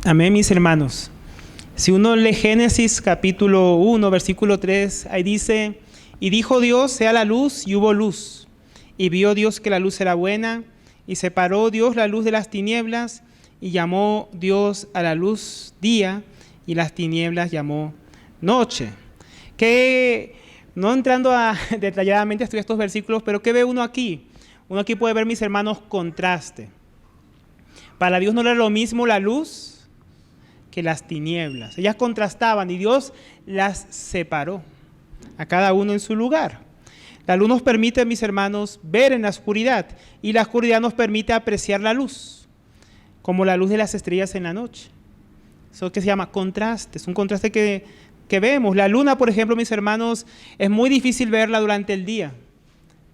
Amén, mis hermanos. Si uno lee Génesis capítulo 1, versículo 3, ahí dice: y dijo Dios, sea la luz, y hubo luz. Y vio Dios que la luz era buena, y separó Dios la luz de las tinieblas, y llamó Dios a la luz día, y las tinieblas llamó noche. No entrando detalladamente a estudiar estos versículos, pero ¿qué ve uno aquí? Uno aquí puede ver, mis hermanos, contraste. Para Dios no era lo mismo la luz que las tinieblas. Ellas contrastaban y Dios las separó, a cada uno en su lugar. La luz nos permite, mis hermanos, ver en la oscuridad, y la oscuridad nos permite apreciar la luz, como la luz de las estrellas en la noche. Eso que se llama contraste, es un contraste que vemos. La luna, por ejemplo, mis hermanos, es muy difícil verla durante el día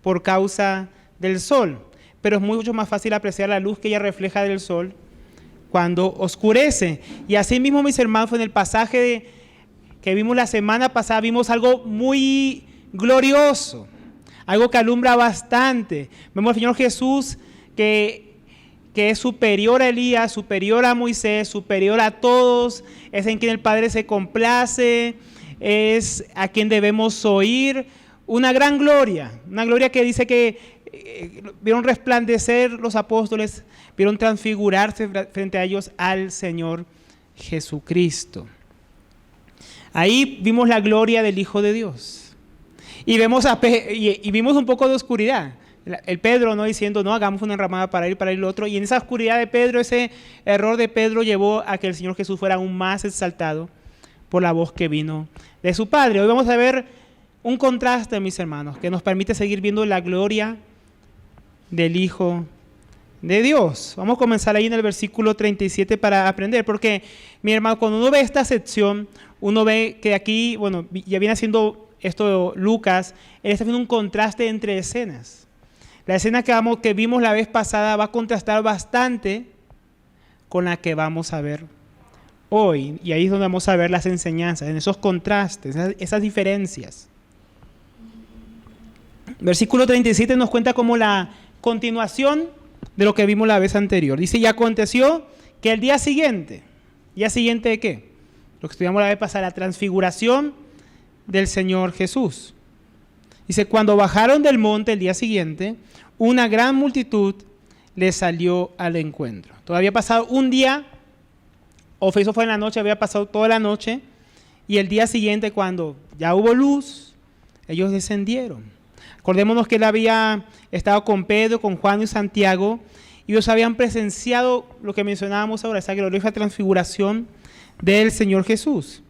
por causa del sol, pero es mucho más fácil apreciar la luz que ella refleja del sol cuando oscurece. Y así mismo, mis hermanos, en el pasaje que vimos la semana pasada, vimos algo muy glorioso, algo que alumbra bastante. Vemos al Señor Jesús que es superior a Elías, superior a Moisés, superior a todos, es en quien el Padre se complace, es a quien debemos oír. Una gran gloria, una gloria que dice que vieron resplandecer los apóstoles, vieron transfigurarse frente a ellos al Señor Jesucristo. Ahí vimos la gloria del Hijo de Dios. Y vimos un poco de oscuridad. El Pedro, ¿no?, diciendo, no, hagamos una enramada para ir el otro. Y en esa oscuridad de Pedro, ese error de Pedro llevó a que el Señor Jesús fuera aún más exaltado por la voz que vino de su Padre. Hoy vamos a ver un contraste, mis hermanos, que nos permite seguir viendo la gloria del Hijo de Dios. Vamos a comenzar ahí en el versículo 37 para aprender, porque, mi hermano, cuando uno ve esta sección, uno ve que aquí, bueno, ya viene haciendo esto Lucas, él está haciendo un contraste entre escenas. La escena que vimos la vez pasada va a contrastar bastante con la que vamos a ver hoy, y ahí es donde vamos a ver las enseñanzas, en esos contrastes, esas diferencias. Versículo 37 nos cuenta como la continuación de lo que vimos la vez anterior. Dice: y aconteció que el día siguiente ¿de qué? Lo que estudiamos la vez pasada, la transfiguración del Señor Jesús. Dice: cuando bajaron del monte el día siguiente, una gran multitud les salió al encuentro. Todavía había pasado un día, eso fue en la noche, había pasado toda la noche, y el día siguiente, cuando ya hubo luz, ellos descendieron. Acordémonos que él había estado con Pedro, con Juan y Santiago, y ellos habían presenciado lo que mencionábamos ahora, esa gloriosa transfiguración del Señor Jesús.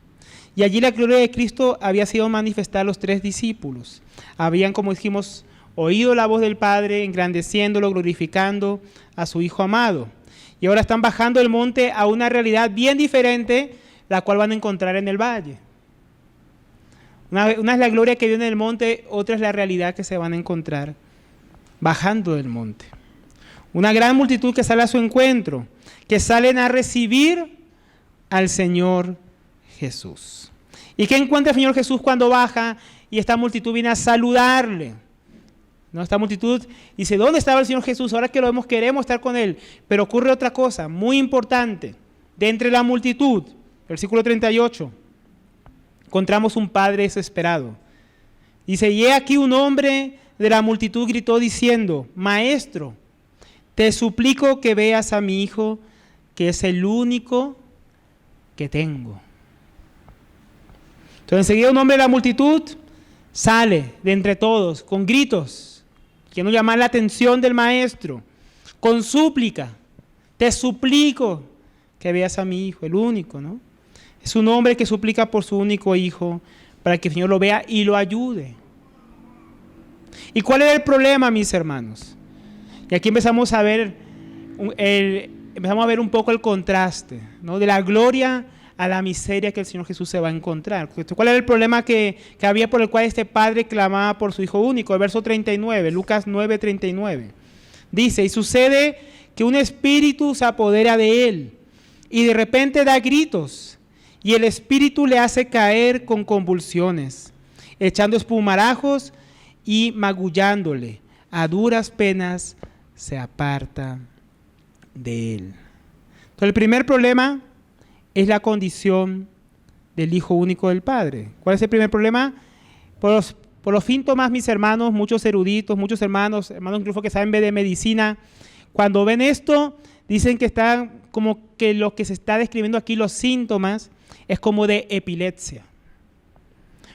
Y allí la gloria de Cristo había sido manifestada a los 3 discípulos. Habían, como dijimos, oído la voz del Padre, engrandeciéndolo, glorificando a su Hijo amado. Y ahora están bajando el monte a una realidad bien diferente, la cual van a encontrar en el valle. Una es la gloria que viene del monte, otra es la realidad que se van a encontrar bajando del monte. Una gran multitud que sale a su encuentro, que salen a recibir al Señor Jesús. ¿Y qué encuentra el Señor Jesús cuando baja y esta multitud viene a saludarle? ¿No? Esta multitud dice: ¿dónde estaba el Señor Jesús? Ahora que lo vemos, queremos estar con Él. Pero ocurre otra cosa muy importante. De entre la multitud, versículo 38, encontramos un padre desesperado. Dice: y he aquí un hombre de la multitud gritó diciendo: Maestro, te suplico que veas a mi hijo, que es el único que tengo. Entonces enseguida un hombre de la multitud sale de entre todos con gritos, queriendo llamar la atención del maestro, con súplica: te suplico que veas a mi hijo, el único, ¿no? Es un hombre que suplica por su único hijo para que el Señor lo vea y lo ayude. ¿Y cuál era el problema, mis hermanos? Y aquí empezamos a ver un poco el contraste, ¿no?, de la gloria a la miseria que el Señor Jesús se va a encontrar. ¿Cuál era el problema que había por el cual este padre clamaba por su hijo único? El verso 39, Lucas 9:39. Dice: y sucede que un espíritu se apodera de él y de repente da gritos, y el espíritu le hace caer con convulsiones, echando espumarajos y magullándole. A duras penas se aparta de él. Entonces el primer problema es la condición del Hijo único del Padre. ¿Cuál es el primer problema? Por los síntomas, mis hermanos, muchos eruditos, muchos hermanos incluso que saben de medicina, cuando ven esto, dicen que están como que lo que se está describiendo aquí, los síntomas, es como de epilepsia.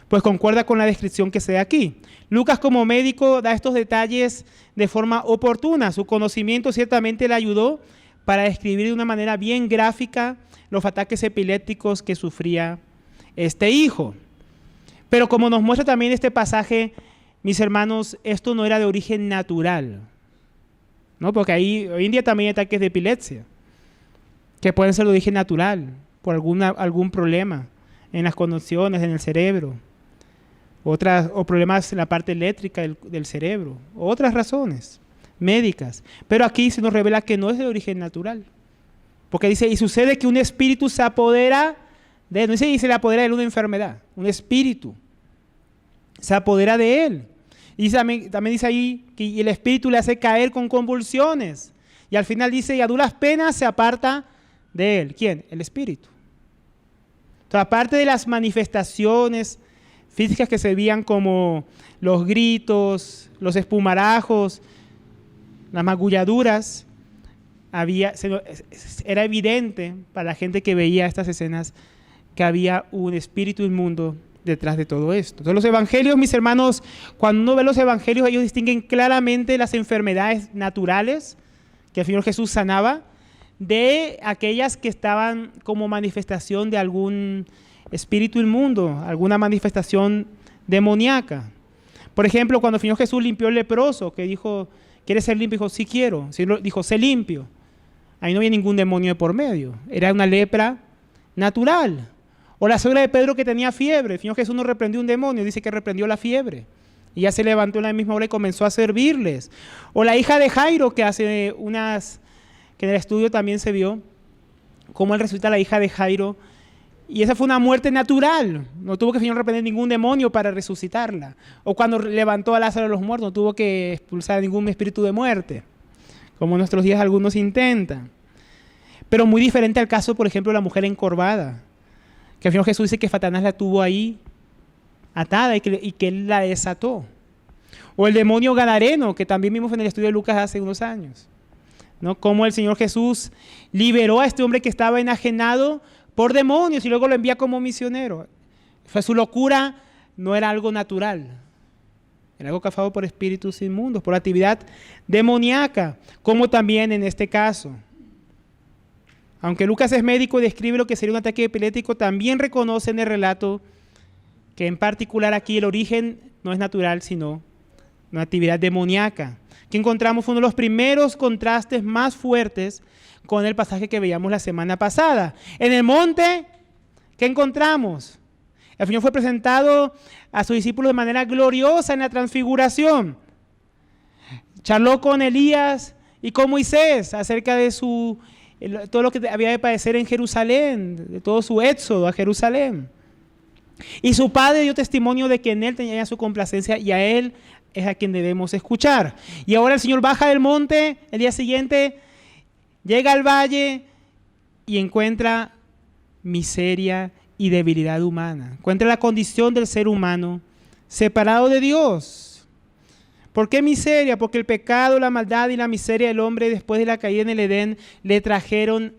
Pues concuerda con la descripción que se da aquí. Lucas, como médico, da estos detalles de forma oportuna. Su conocimiento ciertamente le ayudó para describir de una manera bien gráfica los ataques epilépticos que sufría este hijo. Pero como nos muestra también este pasaje, mis hermanos, esto no era de origen natural, ¿no? Porque hoy en día también hay ataques de epilepsia, que pueden ser de origen natural, por algún problema en las conexiones, en el cerebro, o problemas en la parte eléctrica del cerebro, otras razones médicas. Pero aquí se nos revela que no es de origen natural. Porque dice, y sucede que un espíritu se apodera de él. No dice, se le apodera de él una enfermedad, un espíritu se apodera de él. Y también dice ahí que el espíritu le hace caer con convulsiones. Y al final dice, y a duras penas se aparta de él. ¿Quién? El espíritu. Entonces, aparte de las manifestaciones físicas que se veían como los gritos, los espumarajos, las magulladuras, era evidente para la gente que veía estas escenas que había un espíritu inmundo detrás de todo esto. Entonces los evangelios, mis hermanos, cuando uno ve los evangelios, ellos distinguen claramente las enfermedades naturales que el Señor Jesús sanaba de aquellas que estaban como manifestación de algún espíritu inmundo, alguna manifestación demoníaca. Por ejemplo, cuando el Señor Jesús limpió el leproso, que dijo, ¿quieres ser limpio? Dijo, sí quiero. Dijo, sé limpio. Ahí no había ningún demonio de por medio. Era una lepra natural. O la suegra de Pedro que tenía fiebre. El Señor Jesús no reprendió un demonio, dice que reprendió la fiebre. Y ya se levantó en la misma hora y comenzó a servirles. O la hija de Jairo, que que en el estudio también se vio, cómo él resucita a la hija de Jairo. Y esa fue una muerte natural. No tuvo que el Señor reprender ningún demonio para resucitarla. O cuando levantó a Lázaro de los muertos, no tuvo que expulsar ningún espíritu de muerte, como en nuestros días algunos intentan. Pero muy diferente al caso, por ejemplo, de la mujer encorvada, que el Señor Jesús dice que Satanás la tuvo ahí atada y que él la desató. O el demonio gadareno, que también vimos en el estudio de Lucas hace unos años, ¿no? Cómo el Señor Jesús liberó a este hombre que estaba enajenado por demonios y luego lo envía como misionero. Su locura no era algo natural, era algo causado por espíritus inmundos, por actividad demoníaca, como también en este caso. Aunque Lucas es médico y describe lo que sería un ataque epiléptico, también reconoce en el relato que en particular aquí el origen no es natural, sino una actividad demoníaca, que encontramos uno de los primeros contrastes más fuertes con el pasaje que veíamos la semana pasada. En el monte, ¿qué encontramos? El Señor fue presentado a sus discípulos de manera gloriosa en la transfiguración. Charló con Elías y con Moisés acerca de todo lo que había de padecer en Jerusalén, de todo su éxodo a Jerusalén. Y su padre dio testimonio de que en él tenía su complacencia y a él es a quien debemos escuchar. Y ahora el Señor baja del monte, el día siguiente llega al valle y encuentra miseria y debilidad humana. Encuentra la condición del ser humano separado de Dios. ¿Por qué miseria? Porque el pecado, la maldad y la miseria del hombre después de la caída en el Edén le trajeron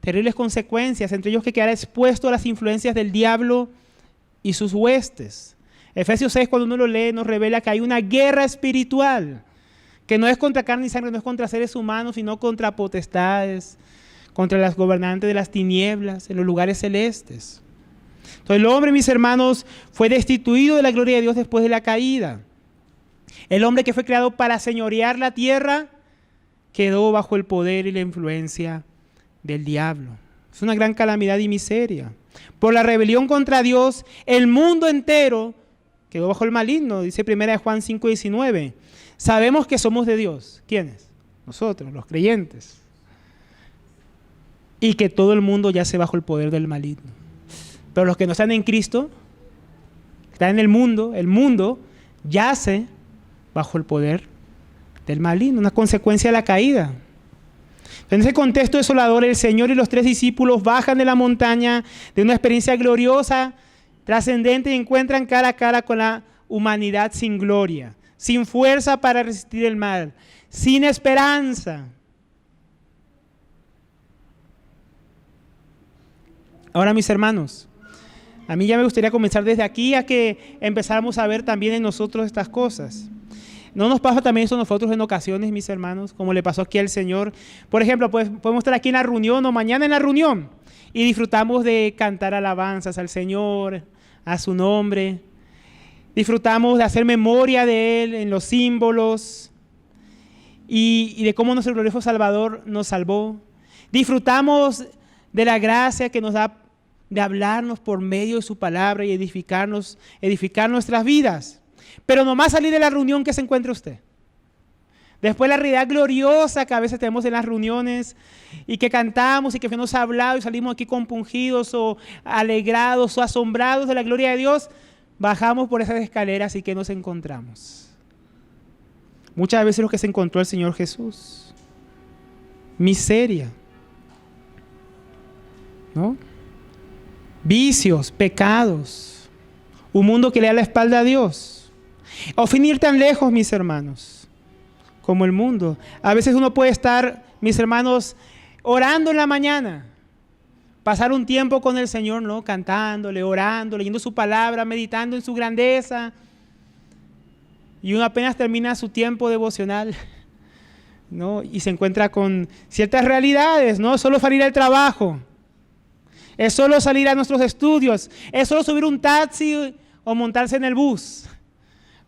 terribles consecuencias, entre ellos que quedara expuesto a las influencias del diablo y sus huestes. Efesios 6, cuando uno lo lee, nos revela que hay una guerra espiritual, que no es contra carne y sangre, no es contra seres humanos, sino contra potestades, contra las gobernantes de las tinieblas, en los lugares celestes. Entonces el hombre, mis hermanos, fue destituido de la gloria de Dios después de la caída. El hombre que fue creado para señorear la tierra quedó bajo el poder y la influencia del diablo. Es una gran calamidad y miseria. Por la rebelión contra Dios, el mundo entero quedó bajo el maligno, dice 1 Juan 5:19. Sabemos que somos de Dios. ¿Quiénes? Nosotros, los creyentes. Y que todo el mundo yace bajo el poder del maligno. Pero los que no están en Cristo, están en el mundo yace bajo el poder del maligno, una consecuencia de la caída. En ese contexto desolador, el Señor y los 3 discípulos bajan de la montaña de una experiencia gloriosa, trascendente, y encuentran cara a cara con la humanidad sin gloria, sin fuerza para resistir el mal, sin esperanza. Ahora, mis hermanos, a mí ya me gustaría comenzar desde aquí a que empezáramos a ver también en nosotros estas cosas. ¿No nos pasa también eso a nosotros en ocasiones, mis hermanos, como le pasó aquí al Señor? Por ejemplo, podemos estar aquí en la reunión o mañana en la reunión y disfrutamos de cantar alabanzas al Señor, a su nombre. Disfrutamos de hacer memoria de Él en los símbolos y de cómo nuestro glorioso Salvador nos salvó. Disfrutamos de la gracia que nos da de hablarnos por medio de su palabra y edificar nuestras vidas. Pero nomás salir de la reunión, ¿qué se encuentra usted? Después la realidad gloriosa que a veces tenemos en las reuniones y que cantamos y que nos ha hablado y salimos aquí compungidos o alegrados o asombrados de la gloria de Dios, bajamos por esas escaleras y ¿qué nos encontramos? Muchas veces lo que se encontró el Señor Jesús. Miseria, ¿no? Vicios, pecados, un mundo que le da la espalda a Dios. O fin ir tan lejos, mis hermanos, como el mundo. A veces uno puede estar, mis hermanos, orando en la mañana, pasar un tiempo con el Señor, ¿no? Cantándole, orando, leyendo su palabra, meditando en su grandeza. Y uno apenas termina su tiempo devocional, ¿no? Y se encuentra con ciertas realidades, ¿no? Solo salir al trabajo, es solo salir a nuestros estudios, es solo subir un taxi o montarse en el bus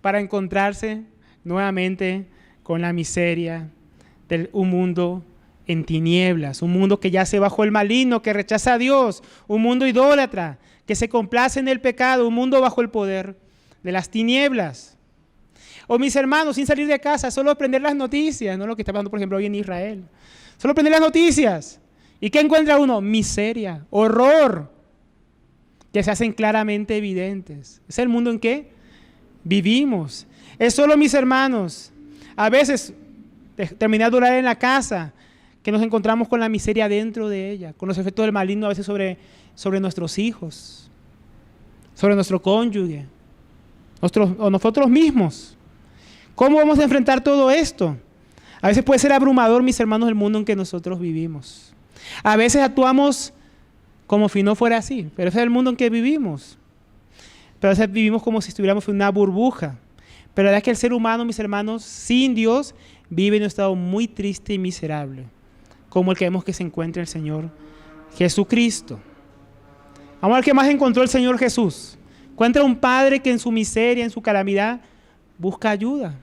para encontrarse nuevamente con la miseria de un mundo en tinieblas, un mundo que yace bajo el maligno, que rechaza a Dios, un mundo idólatra, que se complace en el pecado, un mundo bajo el poder de las tinieblas. O mis hermanos, sin salir de casa, solo aprender las noticias, no lo que está pasando por ejemplo hoy en Israel, solo aprender las noticias. ¿Y qué encuentra uno? Miseria, horror, que se hacen claramente evidentes. ¿Es el mundo en que vivimos? Es solo, mis hermanos, a veces terminar de orar en la casa, que nos encontramos con la miseria dentro de ella, con los efectos del maligno a veces sobre nuestros hijos, sobre nuestro cónyuge, o nosotros mismos. ¿Cómo vamos a enfrentar todo esto? A veces puede ser abrumador, mis hermanos, el mundo en que nosotros vivimos. A veces actuamos como si no fuera así, pero ese es el mundo en que vivimos. Pero a veces vivimos como si estuviéramos en una burbuja. Pero la verdad es que el ser humano, mis hermanos, sin Dios, vive en un estado muy triste y miserable, como el que vemos que se encuentra el Señor Jesucristo. Vamos a ver qué más encontró el Señor Jesús. Encuentra un padre que en su miseria, en su calamidad, busca ayuda.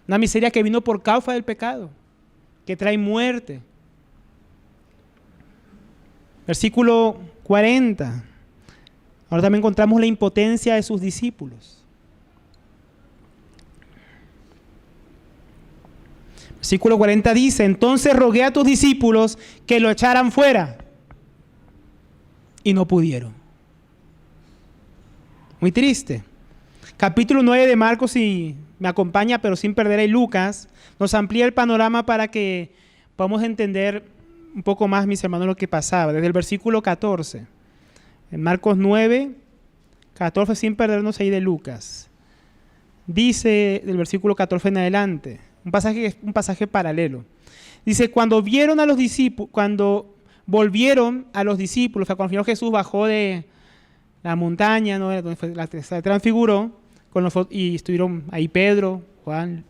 Una miseria que vino por causa del pecado, que trae muerte. Versículo 40. Ahora también encontramos la impotencia de sus discípulos. Versículo 40 dice: entonces rogué a tus discípulos que lo echaran fuera y no pudieron. Muy triste. Capítulo 9 de Marcos, si me acompaña, pero sin perder ahí Lucas, nos amplía el panorama para que podamos entender un poco más, mis hermanos, lo que pasaba. Desde el versículo 14. En Marcos 9, 14, sin perdernos ahí de Lucas. Dice del versículo 14 en adelante, un pasaje paralelo. Dice: cuando volvieron a los discípulos, o sea, cuando el Señor Jesús bajó de la montaña, ¿no?, donde se transfiguró, y estuvieron ahí Pedro, Juan,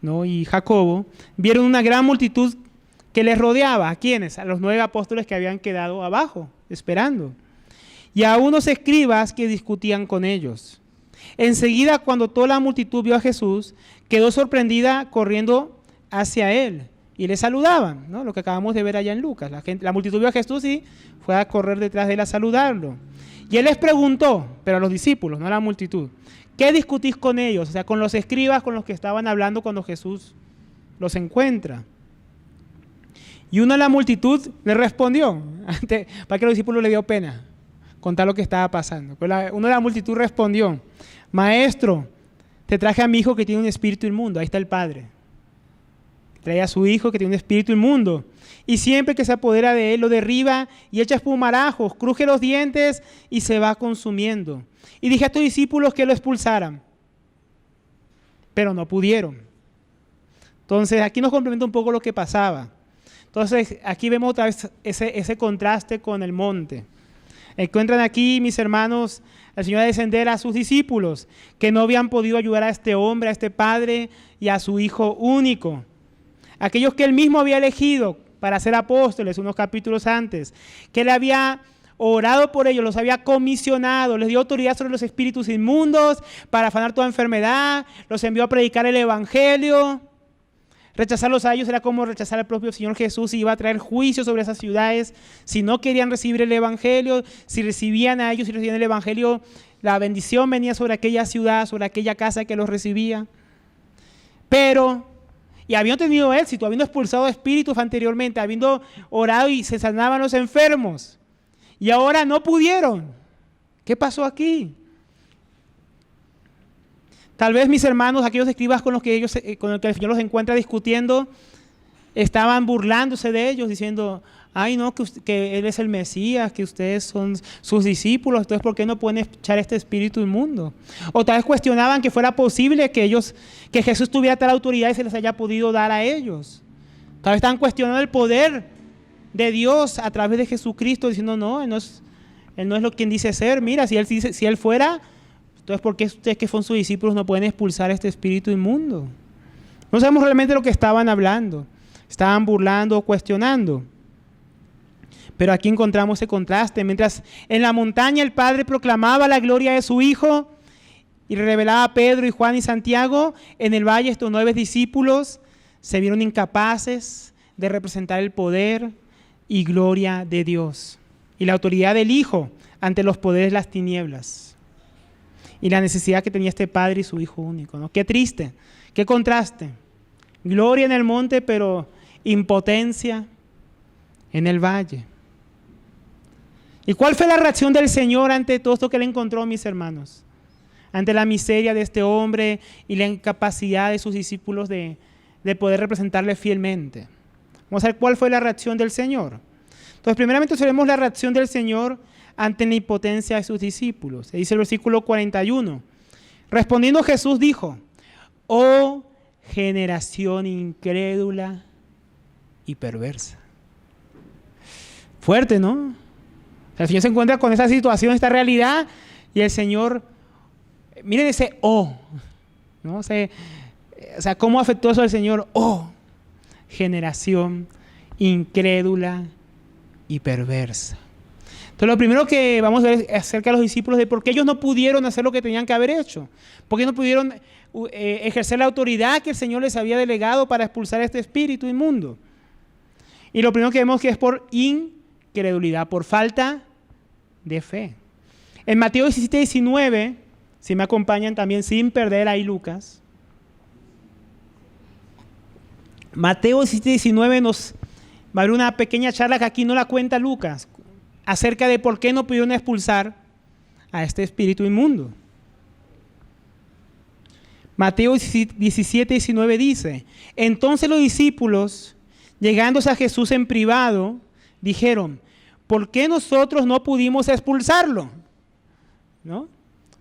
¿no?, y Jacobo, vieron una gran multitud que les rodeaba. ¿A quiénes? A los 9 apóstoles que habían quedado abajo, esperando. Y a unos escribas que discutían con ellos. Enseguida, cuando toda la multitud vio a Jesús, quedó sorprendida corriendo hacia él y le saludaban, ¿no? Lo que acabamos de ver allá en Lucas. La multitud vio a Jesús y fue a correr detrás de él a saludarlo. Y él les preguntó, pero a los discípulos, no a la multitud: ¿qué discutís con ellos? O sea, con los escribas con los que estaban hablando cuando Jesús los encuentra. Y uno de la multitud le respondió, para que los discípulos le dio pena contar lo que estaba pasando. Pero uno de la multitud respondió: maestro, te traje a mi hijo que tiene un espíritu inmundo. Ahí está el padre. trae a su hijo que tiene un espíritu inmundo. Y siempre que se apodera de él, lo derriba y echa espumarajos, cruje los dientes y se va consumiendo. Y dije a tus discípulos que lo expulsaran, pero no pudieron. Entonces, aquí nos complementa un poco lo que pasaba. Entonces, aquí vemos otra vez ese contraste con el monte. Encuentran aquí, mis hermanos, al Señor a descender a sus discípulos, que no habían podido ayudar a este hombre, a este padre y a su hijo único. Aquellos que él mismo había elegido para ser apóstoles unos capítulos antes, que él había orado por ellos, los había comisionado, les dio autoridad sobre los espíritus inmundos para afanar toda enfermedad, los envió a predicar el evangelio. Rechazarlos a ellos era como rechazar al propio Señor Jesús y iba a traer juicio sobre esas ciudades si no querían recibir el evangelio. Si recibían a ellos, si recibían el evangelio, la bendición venía sobre aquella ciudad, sobre aquella casa que los recibía. Pero, y habiendo tenido éxito, habiendo expulsado espíritus anteriormente, habiendo orado y se sanaban los enfermos, y ahora no pudieron. ¿Qué pasó aquí? Tal vez mis hermanos, aquellos escribas con los que el Señor los encuentra discutiendo, estaban burlándose de ellos, diciendo, ay no, que Él es el Mesías, que ustedes son sus discípulos, entonces ¿por qué no pueden echar este espíritu inmundo? O tal vez cuestionaban que fuera posible que Jesús tuviera tal autoridad y se les haya podido dar a ellos. Tal vez estaban cuestionando el poder de Dios a través de Jesucristo, diciendo, no, Él no es lo quien dice ser. Mira, si Él fuera, entonces ¿por qué ustedes que son sus discípulos no pueden expulsar este espíritu inmundo? No sabemos realmente lo que estaban hablando. Estaban burlando o cuestionando. Pero aquí encontramos ese contraste. Mientras en la montaña el Padre proclamaba la gloria de su Hijo y revelaba a Pedro y Juan y Santiago, en el valle estos 9 discípulos se vieron incapaces de representar el poder y gloria de Dios y la autoridad del Hijo ante los poderes de las tinieblas y la necesidad que tenía este Padre y su Hijo único, ¿no? Qué triste, qué contraste. Gloria en el monte, pero impotencia en el valle. ¿Y cuál fue la reacción del Señor ante todo esto que Él encontró, mis hermanos? Ante la miseria de este hombre y la incapacidad de sus discípulos de poder representarle fielmente. Vamos a ver cuál fue la reacción del Señor. Entonces, primeramente observemos la reacción del Señor ante la impotencia de sus discípulos. Se dice el versículo 41. Respondiendo Jesús dijo, oh generación incrédula y perversa. Fuerte, ¿no? El Señor se encuentra con esa situación, esta realidad, y el Señor, miren ese ¿no? O sea, ¿cómo afectó eso al Señor? Generación incrédula y perversa. Entonces, lo primero que vamos a ver es acerca de los discípulos de por qué ellos no pudieron hacer lo que tenían que haber hecho. ¿Por qué no pudieron ejercer la autoridad que el Señor les había delegado para expulsar este espíritu inmundo? Y lo primero que vemos que es por incredulidad, por falta de fe. En Mateo 17, 19, si me acompañan también sin perder ahí Lucas. Mateo 17, 19 nos va a haber una pequeña charla que aquí no la cuenta Lucas, acerca de por qué no pudieron expulsar a este espíritu inmundo. Mateo 17, 19 dice, entonces los discípulos, llegándose a Jesús en privado, dijeron, ¿por qué nosotros no pudimos expulsarlo? ¿No?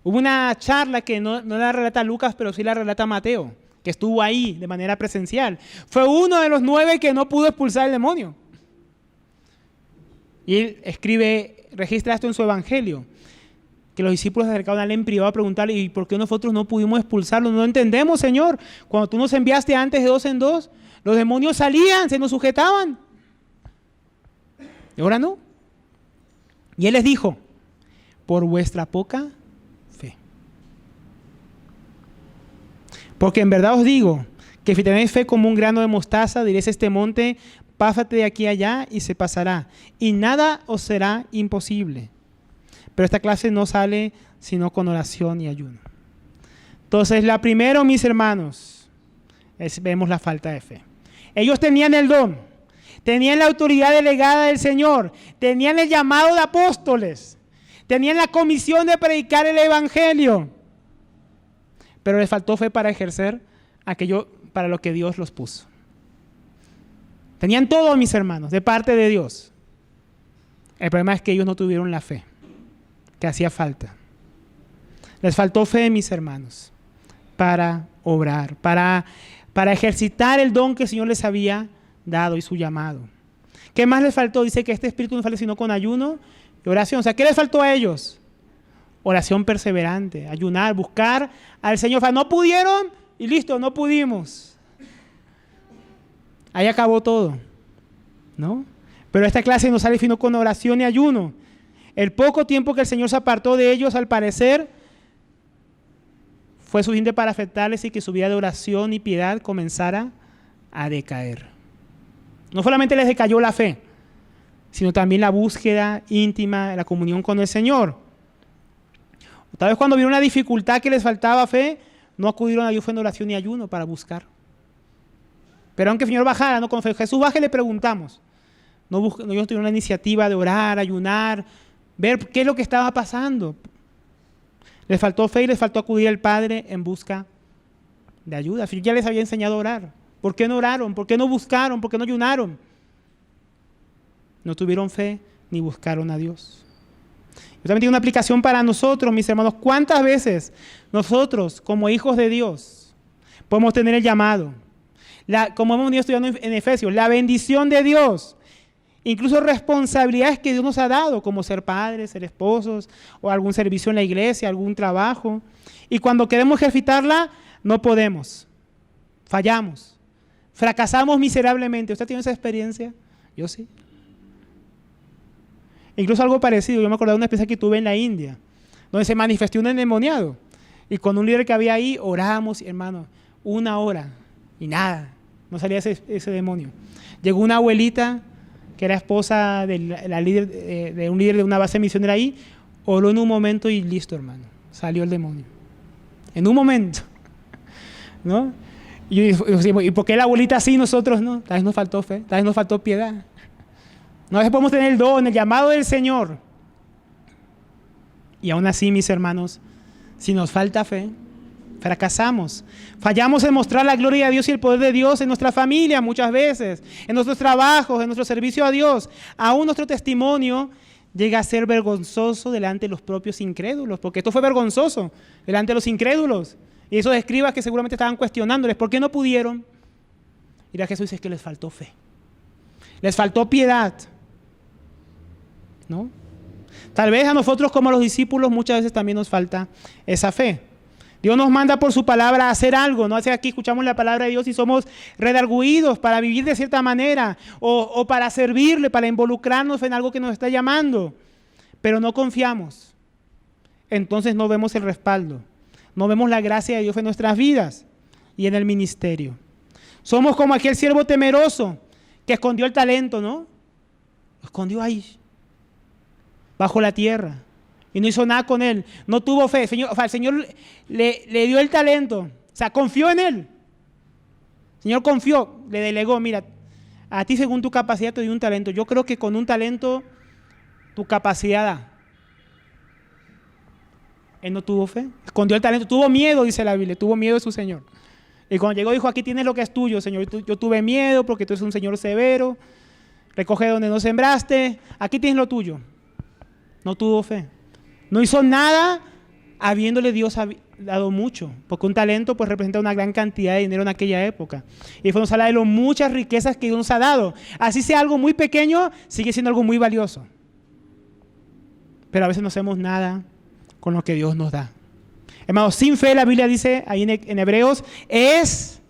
Hubo una charla que no la relata Lucas, pero sí la relata Mateo, que estuvo ahí de manera presencial. Fue uno de los 9 que no pudo expulsar el demonio. Y él registra esto en su evangelio, que los discípulos se acercaron a él en privado a preguntarle, ¿y por qué nosotros no pudimos expulsarlo? No entendemos, Señor. Cuando tú nos enviaste antes de 2 en 2, los demonios salían, se nos sujetaban. Y ahora no. Y él les dijo, por vuestra poca fe. Porque en verdad os digo, que si tenéis fe como un grano de mostaza, diréis a este monte, pásate de aquí a allá y se pasará. Y nada os será imposible. Pero esta clase no sale sino con oración y ayuno. Entonces, la primera, mis hermanos, vemos la falta de fe. Ellos tenían el don, tenían la autoridad delegada del Señor, tenían el llamado de apóstoles, tenían la comisión de predicar el evangelio, pero les faltó fe para ejercer aquello para lo que Dios los puso. Tenían todo, mis hermanos, de parte de Dios. El problema es que ellos no tuvieron la fe que hacía falta. Les faltó fe, mis hermanos, para obrar, para ejercitar el don que el Señor les había dado y su llamado. ¿Qué más les faltó? Dice que este espíritu no fue sino con ayuno y oración. O sea, ¿qué les faltó a ellos? Oración perseverante, ayunar, buscar al Señor. O sea, no pudieron y listo, no pudimos. Ahí acabó todo, ¿no? Pero esta clase no sale sino con oración y ayuno. El poco tiempo que el Señor se apartó de ellos, al parecer, fue suficiente para afectarles y que su vida de oración y piedad comenzara a decaer. No solamente les decayó la fe, sino también la búsqueda íntima, la comunión con el Señor. Tal vez cuando vieron una dificultad que les faltaba fe, no acudieron a Dios en oración y ayuno para buscar. Pero aunque el Señor bajara, no, cuando Jesús baje le preguntamos. Ellos tuvieron la iniciativa de orar, ayunar, ver qué es lo que estaba pasando. Les faltó fe y les faltó acudir al Padre en busca de ayuda. Yo ya les había enseñado a orar. ¿Por qué no oraron? ¿Por qué no buscaron? ¿Por qué no ayunaron? No tuvieron fe ni buscaron a Dios. Yo también tengo una aplicación para nosotros, mis hermanos. ¿Cuántas veces nosotros, como hijos de Dios, podemos tener el llamado? Como hemos venido estudiando en Efesios, la bendición de Dios, incluso responsabilidades que Dios nos ha dado, como ser padres, ser esposos, o algún servicio en la iglesia, algún trabajo. Y cuando queremos ejercitarla, no podemos. Fallamos. Fracasamos miserablemente. ¿Usted tiene esa experiencia? Yo sí. Incluso algo parecido. Yo me acordé de una experiencia que tuve en la India, donde se manifestó un endemoniado. Y con un líder que había ahí, oramos, hermano, 1 hora. Y nada, no salía ese demonio. Llegó una abuelita que era esposa de un líder de una base misionera ahí, oró en un momento y listo, hermano, salió el demonio. En un momento, ¿no? ¿Y por qué la abuelita así y nosotros no? Tal vez nos faltó fe, tal vez nos faltó piedad. No, a veces podemos tener el don, el llamado del Señor. Y aún así, mis hermanos, si nos falta fe, fracasamos. Fallamos en mostrar la gloria de Dios y el poder de Dios en nuestra familia muchas veces, en nuestros trabajos, en nuestro servicio a Dios. Aún nuestro testimonio llega a ser vergonzoso delante de los propios incrédulos, porque esto fue vergonzoso delante de los incrédulos. Y esos escribas que seguramente estaban cuestionándoles, ¿por qué no pudieron? Y Jesús dice que les faltó fe, les faltó piedad, ¿no? Tal vez a nosotros como a los discípulos muchas veces también nos falta esa fe. Dios nos manda por su palabra a hacer algo, ¿no? Así aquí escuchamos la palabra de Dios y somos redarguidos para vivir de cierta manera o para servirle, para involucrarnos en algo que nos está llamando, pero no confiamos. Entonces no vemos el respaldo, no vemos la gracia de Dios en nuestras vidas y en el ministerio. Somos como aquel siervo temeroso que escondió el talento, ¿no? Lo escondió ahí, bajo la tierra. Y no hizo nada con él. No tuvo fe. El Señor le dio el talento. O sea, confió en él. El Señor confió, le delegó. Mira, a ti según tu capacidad te dio un talento. Yo creo que con un talento tu capacidad da. Él no tuvo fe. Escondió el talento. Tuvo miedo, dice la Biblia. Tuvo miedo de su Señor. Y cuando llegó dijo, aquí tienes lo que es tuyo, Señor. Yo tuve miedo porque tú eres un Señor severo. Recoge donde no sembraste. Aquí tienes lo tuyo. No tuvo fe. No hizo nada habiéndole Dios dado mucho, porque un talento pues representa una gran cantidad de dinero en aquella época. Y nos habla de las muchas riquezas que Dios nos ha dado. Así sea algo muy pequeño, sigue siendo algo muy valioso. Pero a veces no hacemos nada con lo que Dios nos da. Hermanos, sin fe, la Biblia dice ahí en Hebreos, es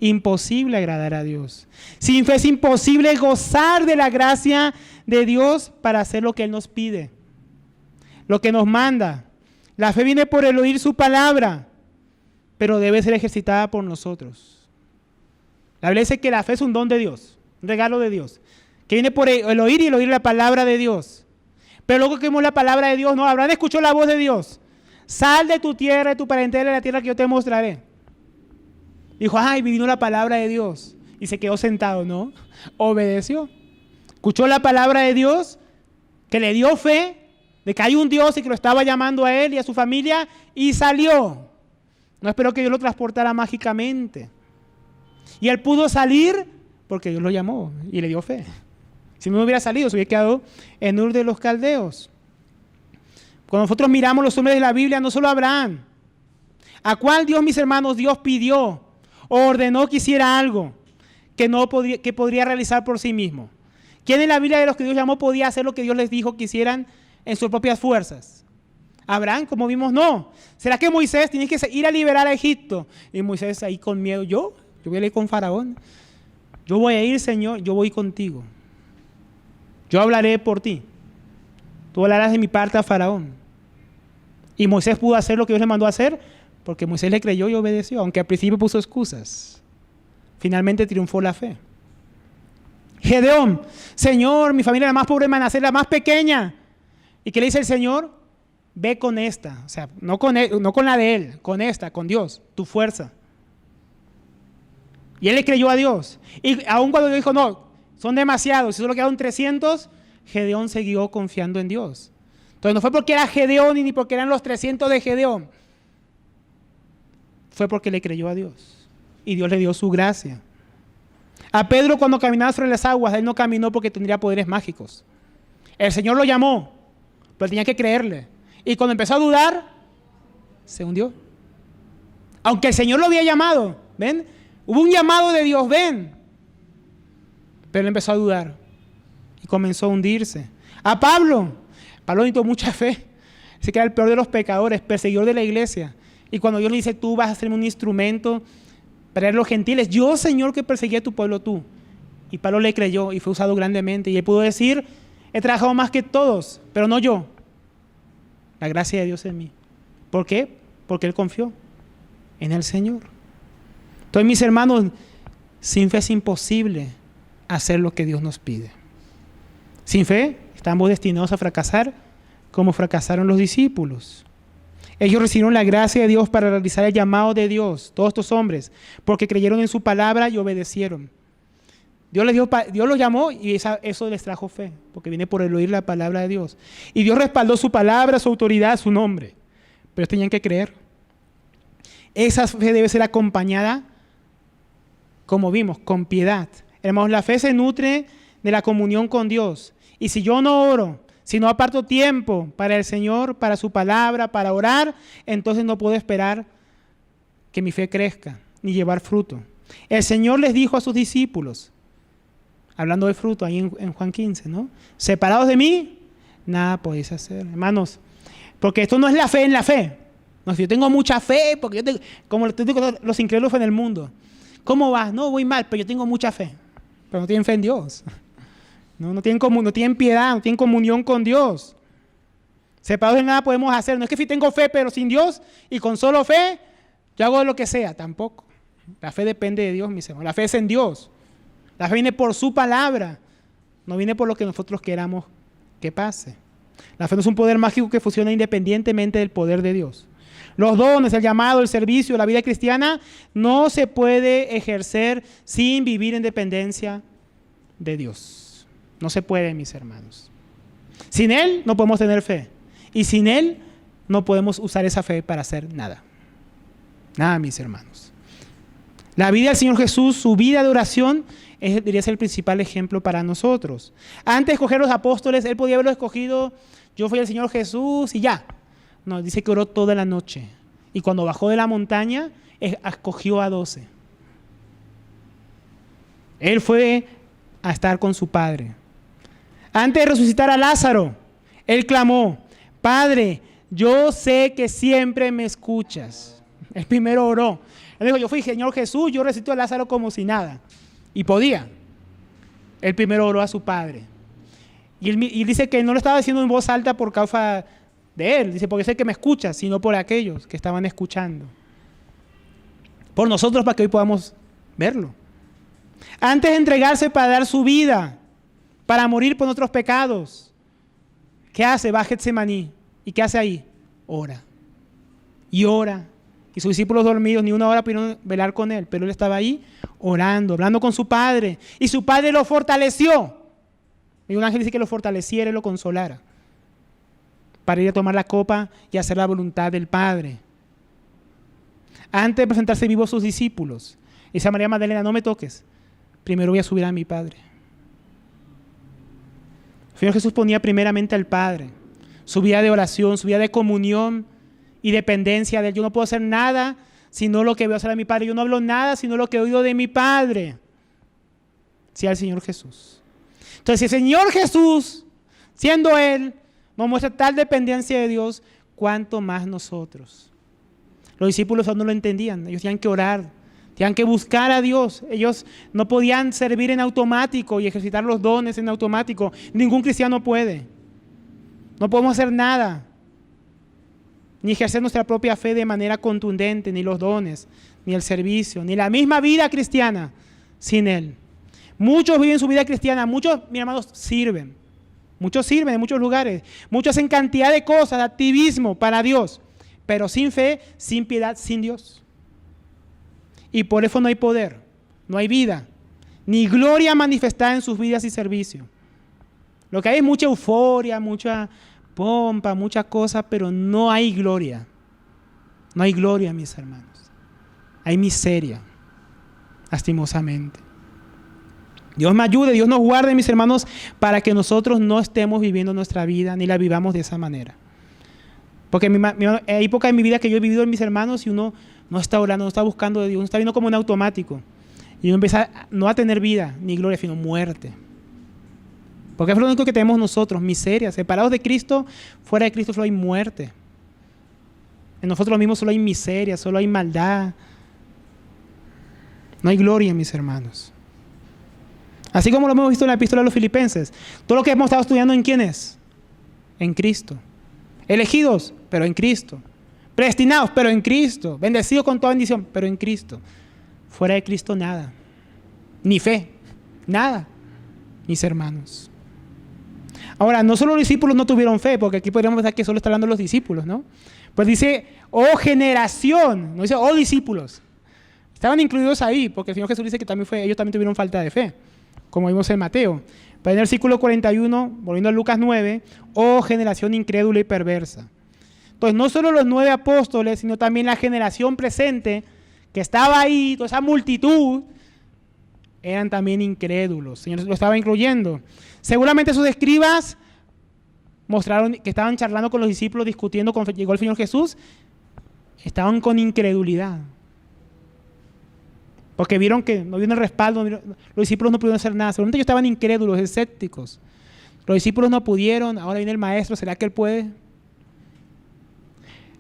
imposible agradar a Dios. Sin fe es imposible gozar de la gracia de Dios para hacer lo que Él nos pide, lo que nos manda. La fe viene por el oír su palabra, pero debe ser ejercitada por nosotros. La Biblia dice que la fe es un don de Dios, un regalo de Dios, que viene por el oír y el oír la palabra de Dios. Pero luego que vemos la palabra de Dios, no, Abraham escuchó la voz de Dios. Sal de tu tierra, de tu parentela, de la tierra que yo te mostraré. Dijo, ay, vino la palabra de Dios. Y se quedó sentado, ¿no? Obedeció. Escuchó la palabra de Dios, que le dio fe, de que hay un Dios y que lo estaba llamando a él y a su familia, y salió. No esperó que Dios lo transportara mágicamente. Y él pudo salir porque Dios lo llamó y le dio fe. Si no hubiera salido, se hubiera quedado en Ur de los Caldeos. Cuando nosotros miramos los hombres de la Biblia, no solo Abraham, ¿a cuál Dios, mis hermanos, Dios pidió o ordenó que hiciera algo que podría realizar por sí mismo? ¿Quién en la Biblia de los que Dios llamó podía hacer lo que Dios les dijo que hicieran en sus propias fuerzas? Abraham, como vimos, no. ¿Será que Moisés tiene que ir a liberar a Egipto? Y Moisés ahí con miedo, yo voy a ir con Faraón. Yo voy a ir, Señor, yo voy contigo. Yo hablaré por ti. Tú hablarás de mi parte a Faraón. Y Moisés pudo hacer lo que Dios le mandó a hacer porque Moisés le creyó y obedeció, aunque al principio puso excusas. Finalmente triunfó la fe. Gedeón, Señor, mi familia es la más pobre de Manasés, la más pequeña. ¿Y qué le dice el Señor? Ve con esta, o sea, no con la de él, con esta, con Dios, tu fuerza. Y él le creyó a Dios. Y aun cuando Dios dijo, no, son demasiados, si solo quedaron 300, Gedeón siguió confiando en Dios. Entonces no fue porque era Gedeón ni porque eran los 300 de Gedeón. Fue porque le creyó a Dios. Y Dios le dio su gracia. A Pedro cuando caminaba sobre las aguas, él no caminó porque tendría poderes mágicos. El Señor lo llamó, pero tenía que creerle. Y cuando empezó a dudar, se hundió. Aunque el Señor lo había llamado, ¿ven? Hubo un llamado de Dios, ven. Pero él empezó a dudar y comenzó a hundirse. A Pablo necesitó mucha fe. Dice que era el peor de los pecadores, perseguidor de la iglesia. Y cuando Dios le dice, tú vas a ser un instrumento para los gentiles, yo, Señor, que perseguí a tu pueblo, tú. Y Pablo le creyó y fue usado grandemente. Y él pudo decir, he trabajado más que todos, pero no yo. La gracia de Dios en mí. ¿Por qué? Porque él confió en el Señor. Entonces, mis hermanos, sin fe es imposible hacer lo que Dios nos pide. Sin fe estamos destinados a fracasar como fracasaron los discípulos. Ellos recibieron la gracia de Dios para realizar el llamado de Dios, todos estos hombres, porque creyeron en su palabra y obedecieron. Dios los llamó y eso les trajo fe, porque viene por el oír la palabra de Dios. Y Dios respaldó su palabra, su autoridad, su nombre. Pero tenían que creer. Esa fe debe ser acompañada, como vimos, con piedad. Hermanos, la fe se nutre de la comunión con Dios. Y si yo no oro, si no aparto tiempo para el Señor, para su palabra, para orar, entonces no puedo esperar que mi fe crezca, ni llevar fruto. El Señor les dijo a sus discípulos, hablando de fruto, ahí en Juan 15, ¿no? Separados de mí, nada podéis hacer. Hermanos, porque esto no es la fe en la fe. No, si yo tengo mucha fe, porque yo tengo, como los incrédulos en el mundo. ¿Cómo vas? No, voy mal, pero yo tengo mucha fe. Pero no tienen fe en Dios. No tienen piedad, no tienen comunión con Dios. Separados de nada podemos hacer. No es que si tengo fe, pero sin Dios y con solo fe, yo hago lo que sea. Tampoco. La fe depende de Dios, mis hermanos. La fe es en Dios. La fe viene por su palabra. No viene por lo que nosotros queramos que pase. La fe no es un poder mágico que funciona independientemente del poder de Dios. Los dones, el llamado, el servicio, la vida cristiana no se puede ejercer sin vivir en dependencia de Dios. No se puede, mis hermanos. Sin Él no podemos tener fe. Y sin Él no podemos usar esa fe para hacer nada. Nada, mis hermanos. La vida del Señor Jesús, su vida de oración, debería ser el principal ejemplo para nosotros. Antes de escoger los apóstoles, Él podía haberlo escogido, yo fui el Señor Jesús y ya. No, dice que oró toda la noche. Y cuando bajó de la montaña, escogió a 12. Él fue a estar con su Padre. Antes de resucitar a Lázaro, Él clamó, Padre, yo sé que siempre me escuchas. Él primero oró. Él dijo, yo fui Señor Jesús, yo resucito a Lázaro como si nada. Y podía. Él primero oró a su Padre. Y dice que no lo estaba diciendo en voz alta por causa de Él. Dice, porque sé que me escuchas, sino por aquellos que estaban escuchando. Por nosotros para que hoy podamos verlo. Antes de entregarse para dar su vida, para morir por nuestros pecados, ¿qué hace? Va a Getsemaní. ¿Y qué hace ahí? Ora. Y ora. Y sus discípulos dormidos, ni una hora pudieron velar con Él, pero Él estaba ahí orando, hablando con su Padre. Y su Padre lo fortaleció. Y un ángel dice que lo fortaleciera y lo consolara para ir a tomar la copa y hacer la voluntad del Padre. Antes de presentarse vivo a sus discípulos, dice a María Magdalena, no me toques, primero voy a subir a mi Padre. El Señor Jesús ponía primeramente al Padre, su vida de oración, su vida de comunión y dependencia de Él. Yo no puedo hacer nada sino lo que veo hacer a mi Padre. Yo no hablo nada sino lo que he oído de mi Padre. Sí, al Señor Jesús. Entonces, si el Señor Jesús, siendo Él, nos muestra tal dependencia de Dios, ¿cuánto más nosotros? Los discípulos aún no lo entendían. Ellos tenían que orar, tenían que buscar a Dios. Ellos no podían servir en automático y ejercitar los dones en automático. Ningún cristiano puede. No podemos hacer nada, ni ejercer nuestra propia fe de manera contundente, ni los dones, ni el servicio, ni la misma vida cristiana sin Él. Muchos viven su vida cristiana, muchos, mis hermanos, sirven. Muchos sirven en muchos lugares. Muchos hacen cantidad de cosas, de activismo para Dios, pero sin fe, sin piedad, sin Dios. Y por eso no hay poder, no hay vida, ni gloria manifestada en sus vidas y servicio. Lo que hay es mucha euforia, mucha pompa, muchas cosas, pero no hay gloria. No hay gloria, mis hermanos. Hay miseria, lastimosamente. Dios me ayude, Dios nos guarde, mis hermanos, para que nosotros no estemos viviendo nuestra vida, ni la vivamos de esa manera. Porque hay época en mi vida que yo he vivido en mis hermanos y uno no está orando, no está buscando de Dios, uno está viendo como en automático. Y uno empieza no a tener vida, ni gloria, sino muerte. Porque es lo único que tenemos nosotros, miseria. Separados de Cristo, fuera de Cristo solo hay muerte. En nosotros mismos solo hay miseria, solo hay maldad. No hay gloria, mis hermanos. Así como lo hemos visto en la epístola a los Filipenses. Todo lo que hemos estado estudiando, ¿en quién es? En Cristo. Elegidos, pero en Cristo. Predestinados, pero en Cristo. Bendecidos con toda bendición, pero en Cristo. Fuera de Cristo nada. Ni fe, nada, mis hermanos. Ahora, no solo los discípulos no tuvieron fe, porque aquí podríamos pensar que solo está hablando de los discípulos, ¿no? Pues dice, oh generación, no dice, oh discípulos. Estaban incluidos ahí, porque el Señor Jesús dice que ellos también tuvieron falta de fe, como vimos en Mateo. Pero en el versículo 41, volviendo a Lucas 9, oh generación incrédula y perversa. Entonces, no solo los 9 apóstoles, sino también la generación presente que estaba ahí, toda esa multitud, eran también incrédulos. El Señor lo estaba incluyendo. Seguramente sus escribas mostraron que estaban charlando con los discípulos, discutiendo cuando llegó el Señor Jesús. Estaban con incredulidad. Porque vieron que no vieron el respaldo, los discípulos no pudieron hacer nada. Seguramente ellos estaban incrédulos, escépticos. Los discípulos no pudieron, ahora viene el maestro, ¿será que él puede?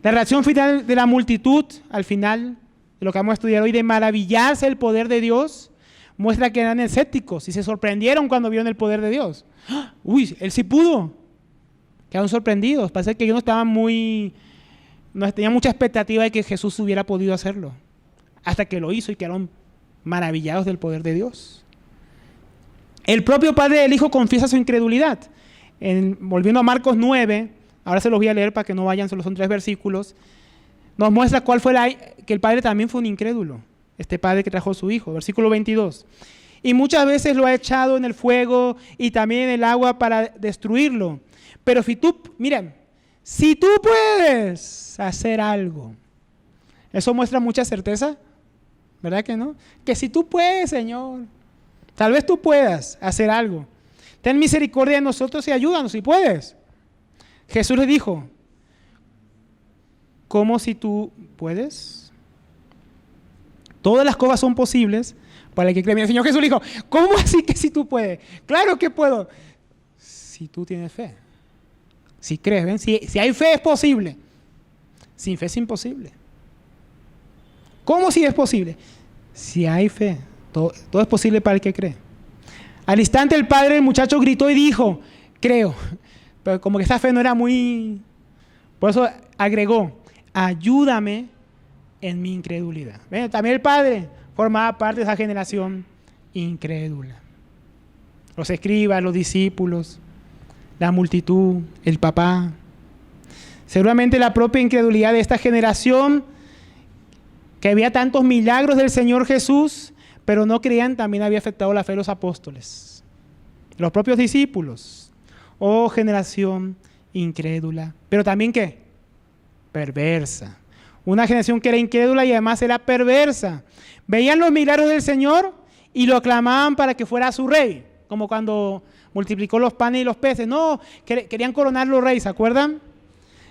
La reacción final de la multitud, al final de lo que vamos a estudiar hoy, de maravillarse el poder de Dios, muestra que eran escépticos y se sorprendieron cuando vieron el poder de Dios. Uy, él sí pudo. Quedaron sorprendidos. Parece que ellos no tenían mucha expectativa de que Jesús hubiera podido hacerlo. Hasta que lo hizo y quedaron maravillados del poder de Dios. El propio padre del hijo confiesa su incredulidad. Volviendo a Marcos 9, ahora se los voy a leer para que no vayan, solo son 3 versículos. Nos muestra cuál fue que el padre también fue un incrédulo. Este padre que trajo a su hijo, versículo 22. Y muchas veces lo ha echado en el fuego y también en el agua para destruirlo. Pero si tú puedes hacer algo, eso muestra mucha certeza, ¿verdad que no? Que si tú puedes, Señor, tal vez tú puedas hacer algo. Ten misericordia de nosotros y ayúdanos si puedes. Jesús le dijo, ¿cómo si tú puedes? Todas las cosas son posibles para el que cree. El Señor Jesús le dijo, ¿cómo así que si tú puedes? Claro que puedo. Si tú tienes fe. Si crees, ¿ven? Si hay fe es posible. Sin fe es imposible. ¿Cómo si es posible? Si hay fe, todo es posible para el que cree. Al instante el padre del muchacho gritó y dijo, creo. Pero como que esa fe no era muy... Por eso agregó, ayúdame en mi incredulidad. ¿Ven? También el padre formaba parte de esa generación incrédula. Los escribas, los discípulos, la multitud, el papá. Seguramente la propia incredulidad de esta generación, que había tantos milagros del Señor Jesús, pero no creían, también había afectado la fe de los apóstoles, los propios discípulos. Oh generación incrédula, pero también ¿qué? Perversa. Una generación que era incrédula y además era perversa. Veían los milagros del Señor y lo aclamaban para que fuera su rey, como cuando multiplicó los panes y los peces. No, querían coronarlo rey, ¿se acuerdan?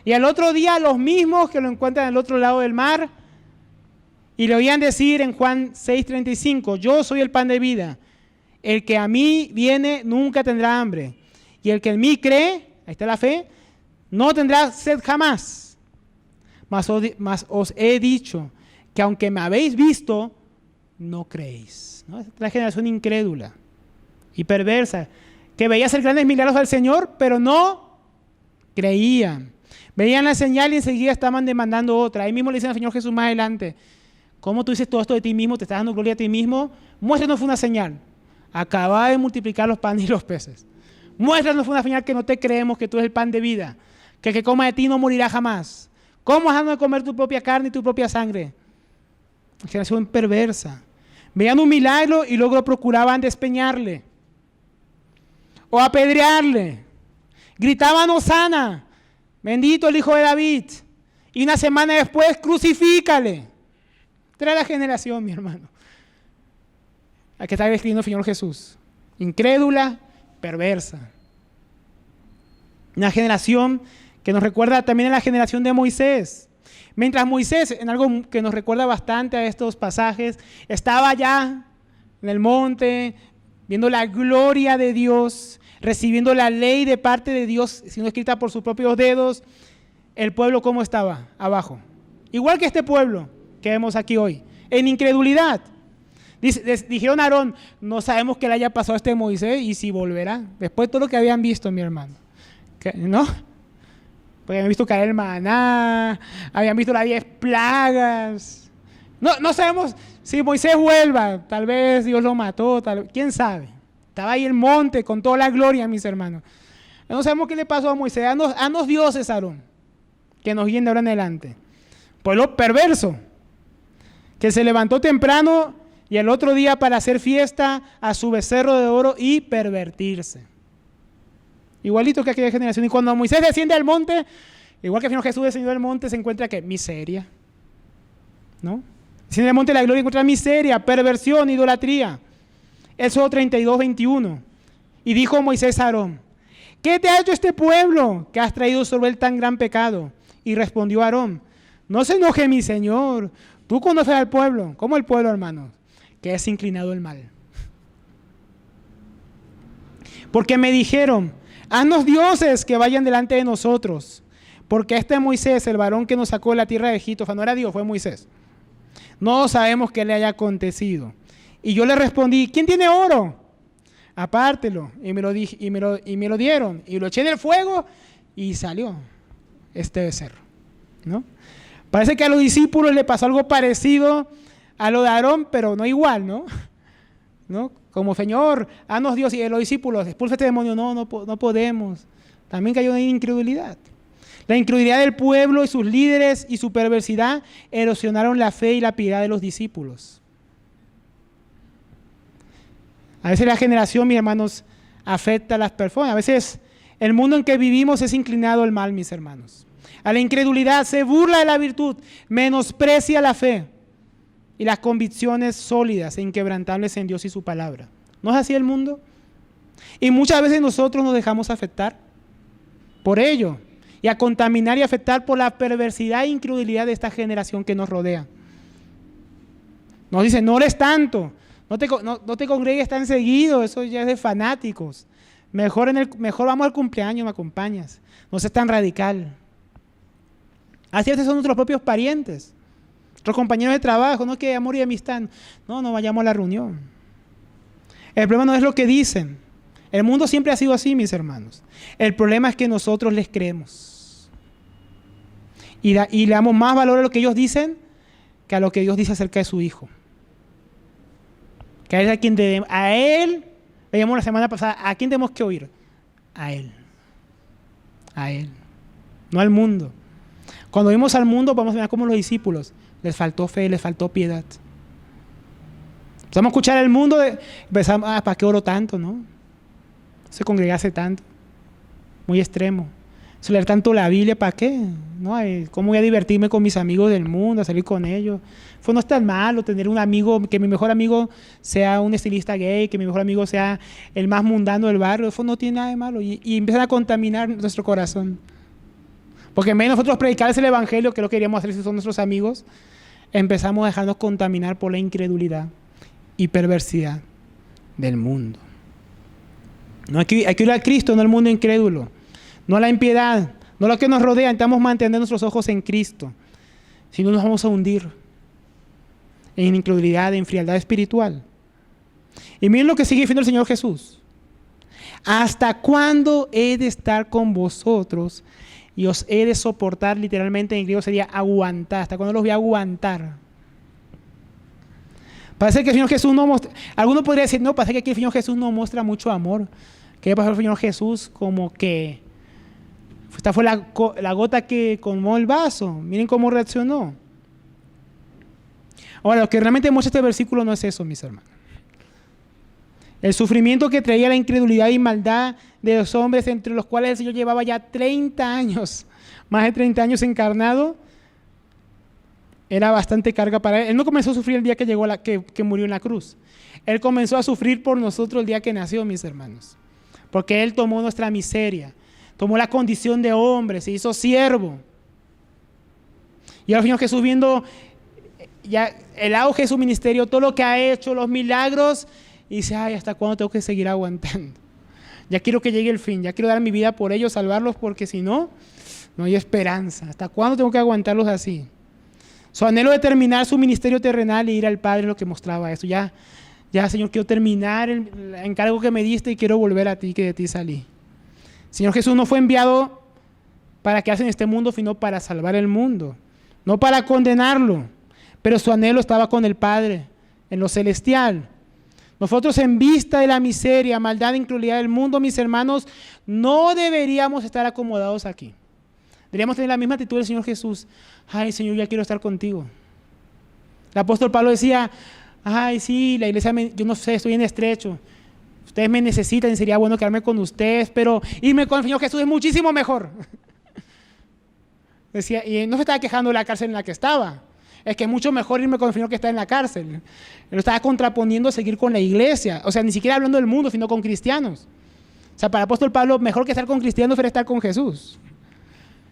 Y al otro día los mismos que lo encuentran al otro lado del mar y le oían decir en Juan 6:35, yo soy el pan de vida, el que a mí viene nunca tendrá hambre, y el que en mí cree, ahí está la fe, no tendrá sed jamás. Mas os he dicho que aunque me habéis visto, no creéis. ¿No? Es la generación incrédula y perversa, que veía hacer grandes milagros al Señor, pero no creían. Veían la señal y enseguida estaban demandando otra. Ahí mismo le dicen al Señor Jesús más adelante, ¿cómo tú dices todo esto de ti mismo? ¿Te estás dando gloria a ti mismo? Muéstranos una señal. Acaba de multiplicar los panes y los peces. Muéstranos una señal que no te creemos que tú eres el pan de vida, que el que coma de ti no morirá jamás. ¿Cómo has de comer tu propia carne y tu propia sangre? Generación perversa. Veían un milagro y luego procuraban despeñarle o apedrearle. Gritaban hosana, bendito el Hijo de David. Y una semana después, crucifícale. Esta era la generación, mi hermano, a que está describiendo el Señor Jesús. Incrédula, perversa. Una generación que nos recuerda también a la generación de Moisés. Mientras Moisés, en algo que nos recuerda bastante a estos pasajes, estaba allá en el monte, viendo la gloria de Dios, recibiendo la ley de parte de Dios, siendo escrita por sus propios dedos. El pueblo, ¿cómo estaba? Abajo. Igual que este pueblo que vemos aquí hoy, en incredulidad. Dijeron a Aarón, no sabemos qué le haya pasado a este Moisés y si volverá. Después de todo lo que habían visto, mi hermano. ¿No? Porque habían visto caer el maná, habían visto las 10 plagas. No sabemos si Moisés vuelva, tal vez Dios lo mató, quién sabe. Estaba ahí el monte con toda la gloria, mis hermanos. No sabemos qué le pasó a Moisés. Haznos dioses, Aarón, que nos guíen de ahora en adelante. Pueblo perverso, que se levantó temprano y el otro día para hacer fiesta a su becerro de oro y pervertirse. Igualito que aquella generación. Y cuando Moisés desciende al monte, igual que el Señor Jesús descendió al monte, se encuentra que miseria, ¿no? Desciende al monte de la gloria y encuentra miseria, perversión, idolatría. Éxodo 32:21. Y dijo Moisés a Aarón, ¿qué te ha hecho este pueblo que has traído sobre él tan gran pecado? Y respondió Aarón, no se enoje mi Señor, tú conoces al pueblo. ¿Cómo el pueblo, hermanos? Que es inclinado al mal. Porque me dijeron, haznos dioses que vayan delante de nosotros, porque este Moisés, el varón que nos sacó de la tierra de Egipto, o sea, no era Dios, fue Moisés. No sabemos qué le haya acontecido. Y yo le respondí, ¿quién tiene oro? Apártelo. Y me lo dieron. Y lo eché en el fuego y salió este becerro, ¿no? Parece que a los discípulos le pasó algo parecido a lo de Aarón, pero no igual, ¿no? Como Señor, haznos Dios, y los discípulos, expulsa este demonio, no podemos. También cayó en incredulidad. La incredulidad del pueblo y sus líderes y su perversidad erosionaron la fe y la piedad de los discípulos. A veces la generación, mis hermanos, afecta a las personas. A veces el mundo en que vivimos es inclinado al mal, mis hermanos. A la incredulidad, se burla de la virtud, menosprecia la fe y las convicciones sólidas e inquebrantables en Dios y su palabra. ¿No es así el mundo? Y muchas veces nosotros nos dejamos afectar por ello y a contaminar y afectar por la perversidad e incredulidad de esta generación que nos rodea. Nos dicen, no ores tanto, no te congregues tan seguido, eso ya es de fanáticos. Mejor vamos al cumpleaños, me acompañas. No seas tan radical. Así a veces son nuestros propios parientes. Nuestros compañeros de trabajo, no que amor y amistad, no vayamos a la reunión. El problema no es lo que dicen. El mundo siempre ha sido así, mis hermanos. El problema es que nosotros les creemos. Y le damos más valor a lo que ellos dicen que a lo que Dios dice acerca de su Hijo. Que a él, veíamos la semana pasada, ¿a quién tenemos que oír? A Él. A Él. No al mundo. Cuando vimos al mundo, vamos a ver como los discípulos. Les faltó fe, les faltó piedad. Empezamos a escuchar al mundo, empezamos, ¿para qué oro tanto, no? Se congregase tanto. Muy extremo. leer tanto la Biblia, ¿para qué? ¿No? ¿Cómo voy a divertirme con mis amigos del mundo, a salir con ellos? Pues no es tan malo tener un amigo, que mi mejor amigo sea un estilista gay, que mi mejor amigo sea el más mundano del barrio. Eso no tiene nada de malo. Y empiezan a contaminar nuestro corazón. Porque en vez de nosotros predicarles el evangelio, que es lo que queríamos hacer si son nuestros amigos, empezamos a dejarnos contaminar por la incredulidad y perversidad del mundo. No hay que ir a Cristo, no al mundo incrédulo, no a la impiedad, no a lo que nos rodea. Intentamos mantener nuestros ojos en Cristo, si no nos vamos a hundir en incredulidad, en frialdad espiritual. Y miren lo que sigue diciendo el Señor Jesús: ¿hasta cuándo he de estar con vosotros y os he de soportar? Literalmente en griego sería aguantar. ¿Hasta cuándo los voy a aguantar? Parece que el Señor Jesús no muestra. Alguno podría decir, no, parece que aquí el Señor Jesús no muestra mucho amor. ¿Qué pasó el Señor Jesús? Como que esta fue la gota que colmó el vaso. Miren cómo reaccionó. Ahora, lo que realmente muestra este versículo no es eso, mis hermanos. El sufrimiento que traía la incredulidad y maldad de los hombres, entre los cuales el Señor llevaba ya 30 años, más de 30 años encarnado, era bastante carga para él. Él no comenzó a sufrir el día que llegó que murió en la cruz. Él comenzó a sufrir por nosotros el día que nació, mis hermanos. Porque Él tomó nuestra miseria, tomó la condición de hombre, se hizo siervo. Y ahora el Señor Jesús, viendo ya el auge de su ministerio, todo lo que ha hecho, los milagros, y dice, ay, ¿hasta cuándo tengo que seguir aguantando? Ya quiero que llegue el fin, ya quiero dar mi vida por ellos, salvarlos, porque si no, no hay esperanza. ¿Hasta cuándo tengo que aguantarlos así? Su anhelo de terminar su ministerio terrenal e ir al Padre es lo que mostraba eso. Ya, Señor, quiero terminar el encargo que me diste y quiero volver a ti, que de ti salí. Señor Jesús no fue enviado para quedarse en este mundo, sino para salvar el mundo, no para condenarlo, pero su anhelo estaba con el Padre, en lo celestial. Nosotros, en vista de la miseria, maldad e incredulidad del mundo, mis hermanos, no deberíamos estar acomodados aquí. Deberíamos tener la misma actitud del Señor Jesús. Ay, Señor, ya quiero estar contigo. El apóstol Pablo decía, ay, sí, la iglesia, yo no sé, estoy en estrecho. Ustedes me necesitan y sería bueno quedarme con ustedes, pero irme con el Señor Jesús es muchísimo mejor. Decía, y no se estaba quejando de la cárcel en la que estaba. Es que es mucho mejor irme con el Señor que está en la cárcel. Él lo estaba contraponiendo a seguir con la iglesia. O sea, ni siquiera hablando del mundo, sino con cristianos. O sea, para el apóstol Pablo, mejor que estar con cristianos era estar con Jesús.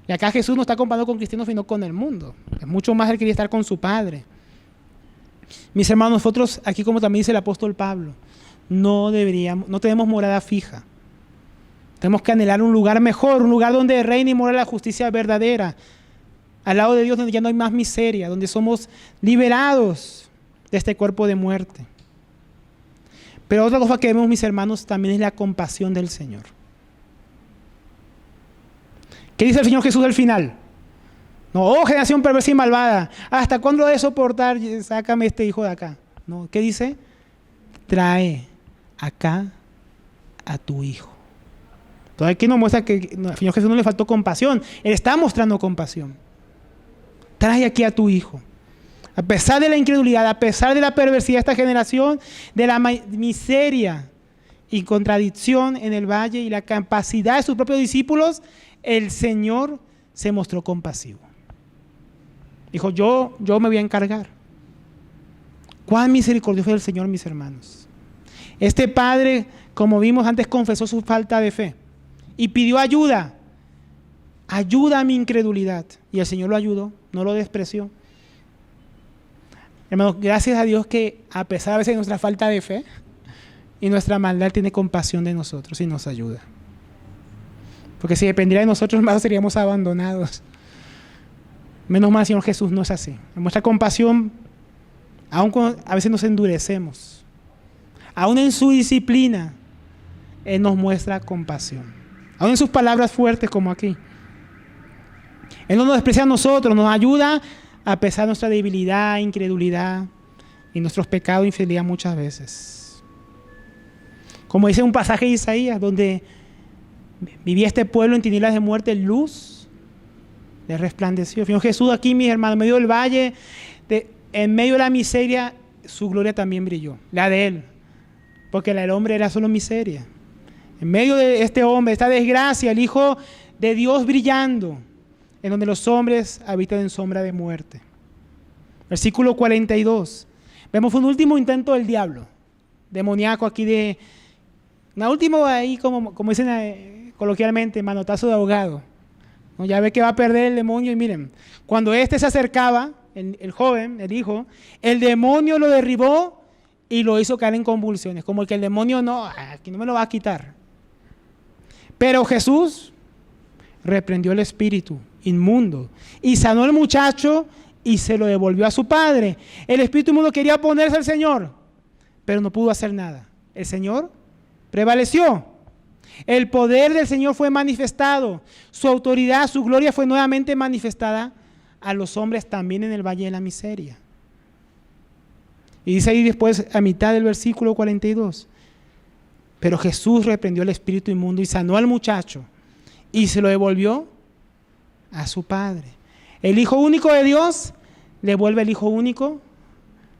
Y acá Jesús no está comparando con cristianos, sino con el mundo. Es mucho más, él quería estar con su Padre. Mis hermanos, nosotros aquí, como también dice el apóstol Pablo, no tenemos morada fija. Tenemos que anhelar un lugar mejor, un lugar donde reine y mora la justicia verdadera. Al lado de Dios, donde ya no hay más miseria, donde somos liberados de este cuerpo de muerte. Pero otra cosa que vemos, mis hermanos, también es la compasión del Señor. ¿Qué dice el Señor Jesús al final? No, oh generación perversa y malvada, ¿hasta cuándo lo he de soportar? Sácame este hijo de acá. No, ¿qué dice? Trae acá a tu hijo. Entonces aquí nos muestra que al Señor Jesús no le faltó compasión. Él está mostrando compasión. Trae aquí a tu hijo. A pesar de la incredulidad, a pesar de la perversidad de esta generación, de la miseria y contradicción en el valle y la capacidad de sus propios discípulos, el Señor se mostró compasivo. Dijo, yo me voy a encargar. Cuán misericordioso es el Señor, mis hermanos. Este padre, como vimos antes, confesó su falta de fe y pidió ayuda. Ayuda a mi incredulidad. Y el Señor lo ayudó, no lo despreció. Hermanos, gracias a Dios que a pesar a veces de nuestra falta de fe y nuestra maldad, tiene compasión de nosotros y nos ayuda. Porque si dependiera de nosotros más, seríamos abandonados. Menos mal, Señor Jesús no es así. Muestra compasión, aun cuando a veces nos endurecemos. Aún en su disciplina, Él nos muestra compasión. Aún en sus palabras fuertes, como aquí. Él no nos desprecia a nosotros, nos ayuda a pesar de nuestra debilidad, incredulidad y nuestros pecados e infidelidad muchas veces. Como dice un pasaje de Isaías, donde vivía este pueblo en tinieblas de muerte, luz le resplandeció. Señor Jesús aquí, mis hermanos, en medio del valle, en medio de la miseria, su gloria también brilló, la de Él, porque la del hombre era solo miseria. En medio de este hombre, esta desgracia, el Hijo de Dios brillando, en donde los hombres habitan en sombra de muerte. Versículo 42. Vemos un último intento del diablo, demoníaco aquí una última ahí, como dicen coloquialmente, manotazo de ahogado. ¿No? Ya ve que va a perder el demonio y miren, cuando se acercaba, el joven, el hijo, el demonio lo derribó y lo hizo caer en convulsiones, como que el demonio aquí no me lo va a quitar. Pero Jesús reprendió el espíritu inmundo y sanó al muchacho y se lo devolvió a su padre. El espíritu inmundo quería oponerse al Señor, pero no pudo hacer nada. El Señor prevaleció. El poder del Señor fue manifestado. Su autoridad, su gloria fue nuevamente manifestada a los hombres también en el valle de la miseria. Y dice ahí después, a mitad del versículo 42, pero Jesús reprendió el espíritu inmundo y sanó al muchacho y se lo devolvió a su padre. El Hijo único de Dios le vuelve el Hijo único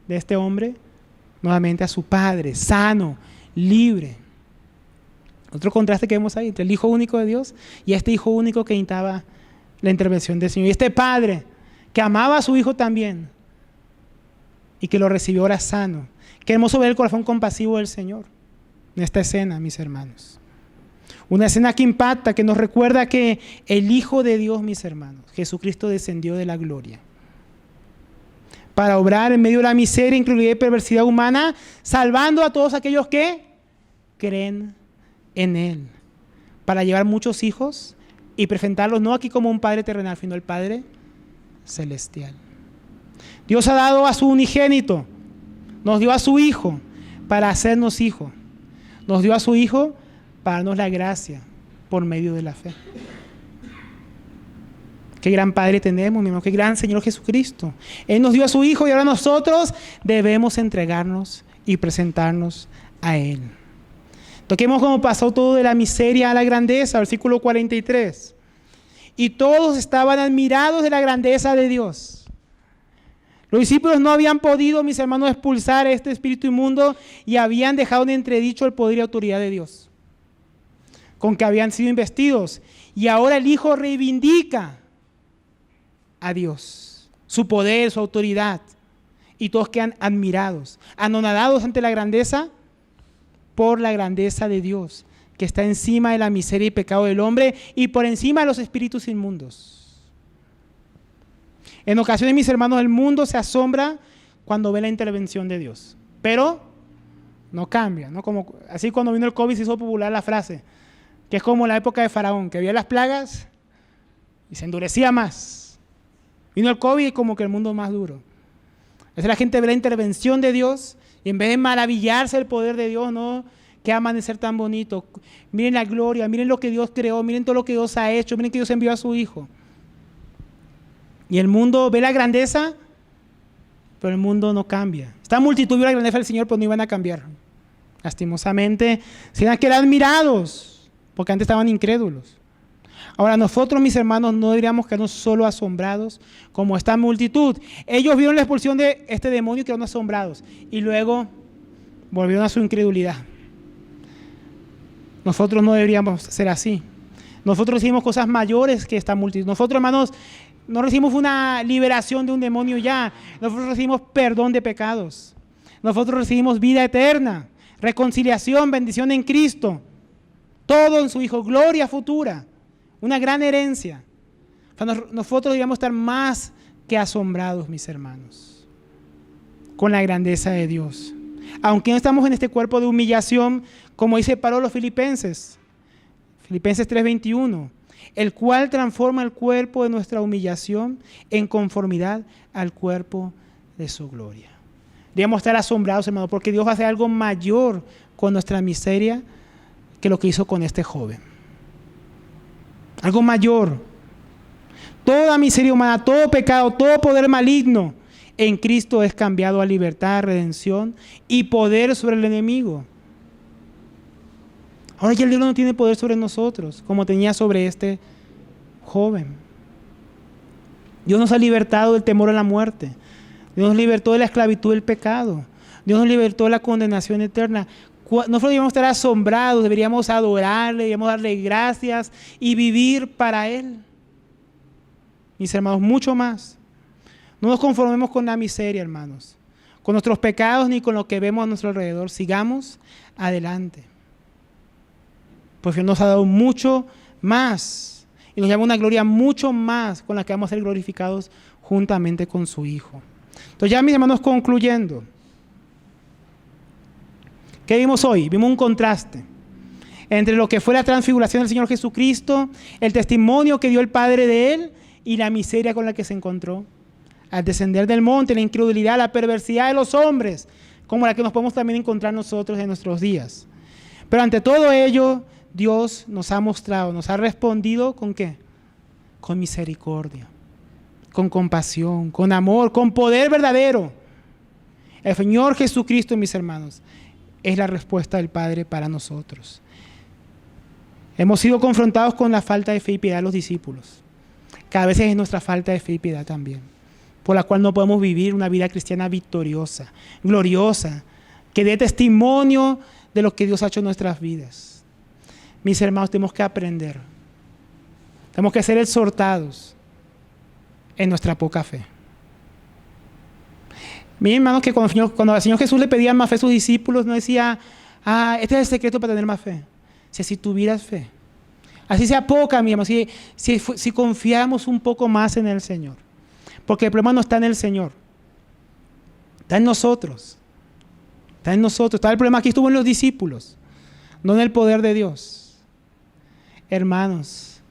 de este hombre nuevamente a su padre, sano, libre. Otro contraste que vemos ahí entre el Hijo único de Dios y este Hijo único que necesitaba la intervención del Señor. Y este padre que amaba a su hijo también y que lo recibió ahora sano. Qué hermoso ver el corazón compasivo del Señor en esta escena, mis hermanos. Una escena que impacta, que nos recuerda que el Hijo de Dios, mis hermanos, Jesucristo, descendió de la gloria para obrar en medio de la miseria, incluida y perversidad humana, salvando a todos aquellos que creen en Él, para llevar muchos hijos y presentarlos no aquí como un Padre terrenal, sino el Padre celestial. Dios ha dado a su unigénito, nos dio a su Hijo para hacernos hijos, nos dio a su Hijo para darnos la gracia por medio de la fe. Qué gran Padre tenemos, mi hermano, qué gran Señor Jesucristo. Él nos dio a su Hijo y ahora nosotros debemos entregarnos y presentarnos a Él. Toquemos cómo pasó todo de la miseria a la grandeza, versículo 43. Y todos estaban admirados de la grandeza de Dios. Los discípulos no habían podido, mis hermanos, expulsar este espíritu inmundo y habían dejado en entredicho el poder y autoridad de Dios, con que habían sido investidos. Y ahora el Hijo reivindica a Dios, su poder, su autoridad. Y todos quedan admirados, anonadados ante la grandeza, por la grandeza de Dios, que está encima de la miseria y pecado del hombre y por encima de los espíritus inmundos. En ocasiones, mis hermanos, el mundo se asombra cuando ve la intervención de Dios, pero no cambia, ¿no? Así cuando vino el COVID se hizo popular la frase, que es como la época de Faraón, que veía las plagas y se endurecía más. Vino el COVID y como que el mundo es más duro. A veces la gente ve la intervención de Dios y en vez de maravillarse del poder de Dios, no, qué amanecer tan bonito. Miren la gloria, miren lo que Dios creó, miren todo lo que Dios ha hecho, miren que Dios envió a su Hijo. Y el mundo ve la grandeza, pero el mundo no cambia. Esta multitud vio la grandeza del Señor, pero no iban a cambiar. Lastimosamente, se iban a quedar admirados, porque antes estaban incrédulos. Ahora nosotros, mis hermanos, no deberíamos quedarnos solo asombrados como esta multitud. Ellos vieron la expulsión de este demonio y quedaron asombrados. Y luego volvieron a su incredulidad. Nosotros no deberíamos ser así. Nosotros recibimos cosas mayores que esta multitud. Nosotros, hermanos, no recibimos una liberación de un demonio ya. Nosotros recibimos perdón de pecados. Nosotros recibimos vida eterna, reconciliación, bendición en Cristo. Todo en su Hijo, gloria futura. Una gran herencia. Nosotros debemos estar más que asombrados, mis hermanos, con la grandeza de Dios. Aunque no estamos en este cuerpo de humillación, como dice Pablo a los Filipenses 3:21, el cual transforma el cuerpo de nuestra humillación en conformidad al cuerpo de su gloria. Debemos estar asombrados, hermanos, porque Dios va a hacer algo mayor con nuestra miseria que lo que hizo con este joven. Algo mayor. Toda miseria humana, todo pecado, todo poder maligno en Cristo es cambiado a libertad, redención y poder sobre el enemigo. Ahora ya el diablo no tiene poder sobre nosotros como tenía sobre este joven. Dios nos ha libertado del temor a la muerte. Dios nos libertó de la esclavitud del pecado. Dios nos libertó de la condenación eterna. Nosotros deberíamos estar asombrados, deberíamos adorarle, deberíamos darle gracias y vivir para Él. Mis hermanos, mucho más. No nos conformemos con la miseria, hermanos, con nuestros pecados ni con lo que vemos a nuestro alrededor. Sigamos adelante. Porque Él nos ha dado mucho más y nos llama una gloria mucho más con la que vamos a ser glorificados juntamente con su Hijo. Entonces ya, mis hermanos, concluyendo, ¿qué vimos hoy? Vimos un contraste entre lo que fue la transfiguración del Señor Jesucristo, el testimonio que dio el Padre de Él y la miseria con la que se encontró. Al descender del monte, la incredulidad, la perversidad de los hombres, como la que nos podemos también encontrar nosotros en nuestros días. Pero ante todo ello, Dios nos ha mostrado, nos ha respondido ¿con qué? Con misericordia, con compasión, con amor, con poder verdadero. El Señor Jesucristo, mis hermanos, es la respuesta del Padre para nosotros. Hemos sido confrontados con la falta de fe y piedad de los discípulos. Cada vez es nuestra falta de fe y piedad también, por la cual no podemos vivir una vida cristiana victoriosa, gloriosa, que dé testimonio de lo que Dios ha hecho en nuestras vidas. Mis hermanos, tenemos que aprender. Tenemos que ser exhortados en nuestra poca fe. Miren, hermanos, que cuando al Señor Jesús le pedía más fe a sus discípulos, no decía, este es el secreto para tener más fe. Si tuvieras fe. Así sea poca, mi hermano, si confiáramos un poco más en el Señor. Porque el problema no está en el Señor. Está en nosotros. Está en nosotros. Está el problema aquí estuvo en los discípulos, no en el poder de Dios. Hermanos,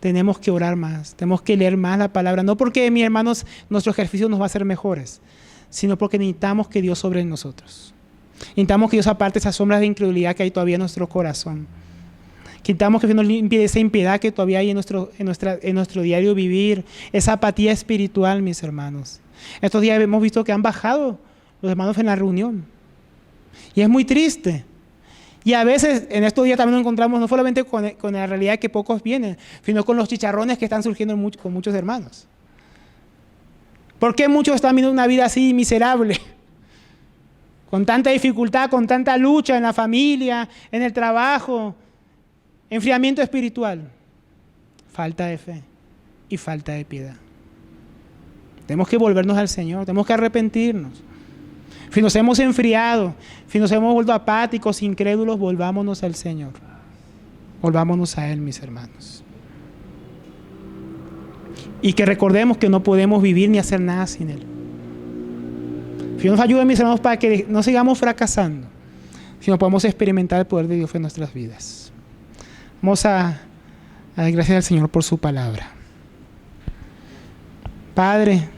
tenemos que orar más, tenemos que leer más la palabra, no porque, mis hermanos, nuestro ejercicio nos va a hacer mejores, sino porque necesitamos que Dios sobre en nosotros. Necesitamos que Dios aparte esas sombras de incredulidad que hay todavía en nuestro corazón. Necesitamos que Dios nos limpie esa impiedad que todavía hay en nuestro diario vivir, esa apatía espiritual, mis hermanos. Estos días hemos visto que han bajado los hermanos en la reunión. Y es muy triste. Y a veces en estos días también nos encontramos no solamente con la realidad de que pocos vienen, sino con los chicharrones que están surgiendo con muchos hermanos. ¿Por qué muchos están viviendo una vida así miserable? Con tanta dificultad, con tanta lucha en la familia, en el trabajo, enfriamiento espiritual, falta de fe y falta de piedad. Tenemos que volvernos al Señor, tenemos que arrepentirnos. Si nos hemos enfriado, si nos hemos vuelto apáticos, incrédulos, volvámonos al Señor. Volvámonos a Él, mis hermanos. Y que recordemos que no podemos vivir ni hacer nada sin Él. Dios nos ayude, mis hermanos, para que no sigamos fracasando, sino podamos experimentar el poder de Dios en nuestras vidas. Vamos a dar gracias al Señor por su palabra. Padre,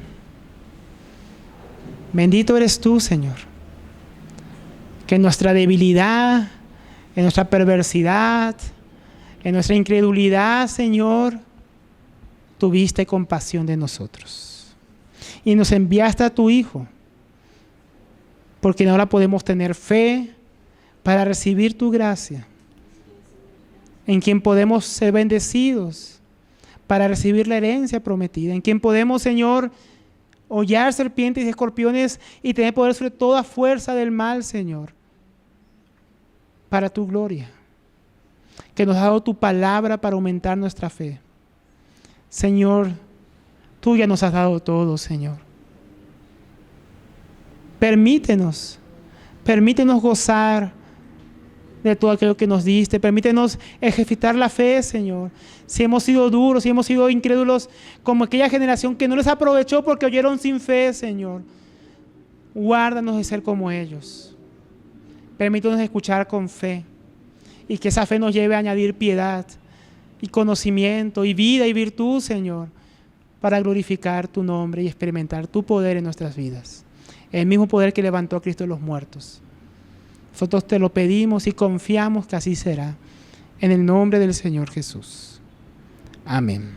bendito eres tú, Señor, que en nuestra debilidad, en nuestra perversidad, en nuestra incredulidad, Señor, tuviste compasión de nosotros. Y nos enviaste a tu Hijo, porque ahora podemos tener fe para recibir tu gracia, en quien podemos ser bendecidos para recibir la herencia prometida, en quien podemos, Señor, hollar serpientes y escorpiones y tener poder sobre toda fuerza del mal, Señor, para tu gloria, que nos ha dado tu palabra para aumentar nuestra fe. Señor, tú ya nos has dado todo, Señor. Permítenos gozar de todo aquello que nos diste. Permítenos ejercitar la fe, Señor. Si hemos sido duros, si hemos sido incrédulos, como aquella generación que no les aprovechó porque oyeron sin fe, Señor, guárdanos de ser como ellos. Permítanos escuchar con fe y que esa fe nos lleve a añadir piedad y conocimiento y vida y virtud, Señor, para glorificar tu nombre y experimentar tu poder en nuestras vidas. El mismo poder que levantó a Cristo de los muertos. Nosotros te lo pedimos y confiamos que así será. En el nombre del Señor Jesús. Amén.